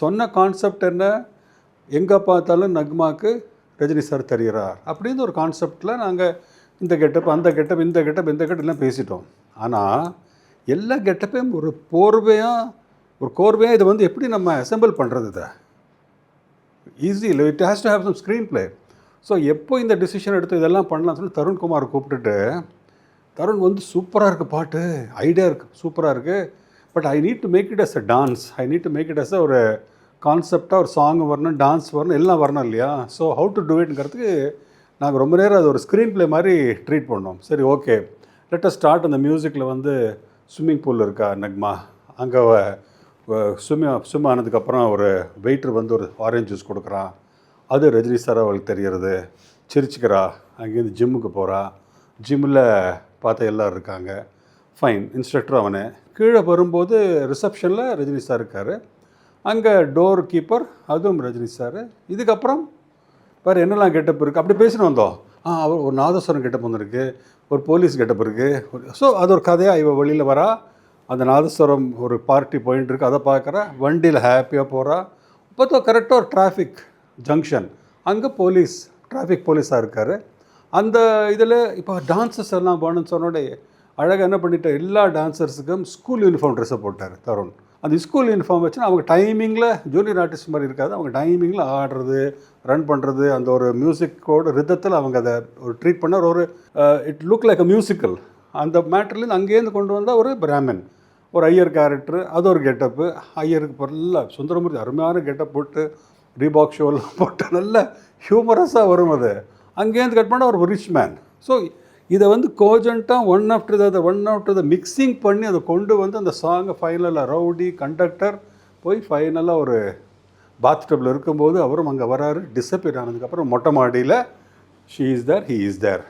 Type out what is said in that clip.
சொன்ன கான்செப்ட் என்ன, எங்கே பார்த்தாலும் நக்மாவுக்கு ரஜினி சார் தெரிகிறார் அப்படின்னு ஒரு கான்செப்டில் நாங்கள் இந்த கெட்டப் அந்த கெட்டப் இந்த கெட்டப் இந்த கெட்டப் எல்லாம் பேசிட்டோம். ஆனால் எல்லா கெட்டப்பையும் ஒரு கோர்வையாக இதை வந்து எப்படி நம்ம அசெம்பிள் பண்ணுறது? இதை ஈஸி இல்லை, it has to have some screenplay. So எப்போ இந்த டிசிஷன் எடுத்து இதெல்லாம் பண்ணலாம் சொல்லி தருண்குமார் கூப்பிட்டுட்டு, தருண் வந்து சூப்பராக இருக்குது பாட்டு, ஐடியா இருக்குது, சூப்பராக இருக்குது, but I need to make it as a dance, I need to make it as ஒரு கான்செப்டாக ஒரு சாங் வரணும், டான்ஸ் வரணும், எல்லாம் வரணும் இல்லையா? ஸோ ஹவு டு டூ இட்ங்கிறதுக்கு நாங்கள் ரொம்ப நேரம் அது ஒரு ஸ்க்ரீன் பிளே மாதிரி ட்ரீட் பண்ணோம். சரி, ஓகே, லெட் அஸ் ஸ்டார்ட். அந்த மியூசிக்கில் வந்து ஸ்விம்மிங் பூல் இருக்கா நக்மா, அங்கே ஸ்விம் ஆனதுக்கப்புறம் ஒரு வெயிட்டர் வந்து ஒரு ஆரஞ்சு ஜூஸ் கொடுக்குறான், அது ரஜினி சார் அவளுக்கு தெரியறது, சிரிச்சுக்கிறா, அங்கேருந்து ஜிம்முக்கு போகிறா, ஜிம்மில் பார்த்தா எல்லோரும் இருக்காங்க, ஃபைன், இன்ஸ்ட்ரக்டர் அவனே. கீழே வரும்போது ரிசப்ஷனில் ரஜினி சார் இருக்கார், அங்கே டோர் கீப்பர் அதுவும் ரஜினி சார். இதுக்கப்புறம் வேறு என்னெல்லாம் கெட்டப் இருக்குது அப்படி பேசிட்டு வந்தோம். அவர் ஒரு நாதஸ்வரம் கெட்டப் வந்துருக்கு, ஒரு போலீஸ் கெட்டப் இருக்குது. ஸோ அது ஒரு கதையாக இவள் வெளியில் வரா, அந்த நாதஸ்வரம் ஒரு பார்ட்டி போயின்ட்டு இருக்கு, அதை பார்க்குறா, வண்டியில் ஹாப்பியாக போகிறா. பார்த்தா கரெக்டாக ஒரு டிராஃபிக் ஜங்ஷன், அங்கே டிராஃபிக் போலீஸாக இருக்கார். அந்த இதில் இப்போ டான்ஸர்ஸ் எல்லாம் வேணும்னு சொன்னோடே அழகாக என்ன பண்ணிட்டார், எல்லா டான்ஸர்ஸுக்கும் ஸ்கூல் யூனிஃபார்ம் ட்ரெஸ்ஸை போட்டார் தருண். அந்த ஸ்கூல் யூனிஃபார்ம் வச்சுன்னா அவங்க டைமிங்கில் ஜூனியர் ஆர்டிஸ்ட் மாதிரி இருக்காது, அவங்க டைமிங்கில் ஆடுறது, ரன் பண்ணுறது, அந்த ஒரு மியூசிக்கோட ரிதத்தில் அவங்க அதை ஒரு ட்ரீட் பண்ண ஒரு it look like a musical. அந்த மேட்டர்லேருந்து அங்கேருந்து கொண்டு வந்தால் ஒரு பிராமின், ஒரு ஐயர் கேரக்டர், அது ஒரு கெட்டப்பு. ஐயருக்கு பொருளாக சுந்தரமூர்த்தி அருமையான கெட்டப் போட்டு ரீபாக் ஷோலாம் போட்டு நல்ல ஹியூமரஸாக வரும். அது அங்கேருந்து கட் பண்ணால் ஒரு ரிச் மேன். ஸோ இதை வந்து கோஜென்ட்டாக ஒன் ஆஃப்டர் த மிக்சிங் பண்ணி அதை கொண்டு வந்து அந்த சாங்கை ஃபைனலாக ரவுடி கண்டக்டர் போய் ஃபைனலாக ஒரு பாத் டப்பில் இருக்கும்போது அவரும் அங்கே வராரு. டிஸப்பியர் ஆனதுக்கப்புறம் மொட்டை மாடியில் she is there, he is there.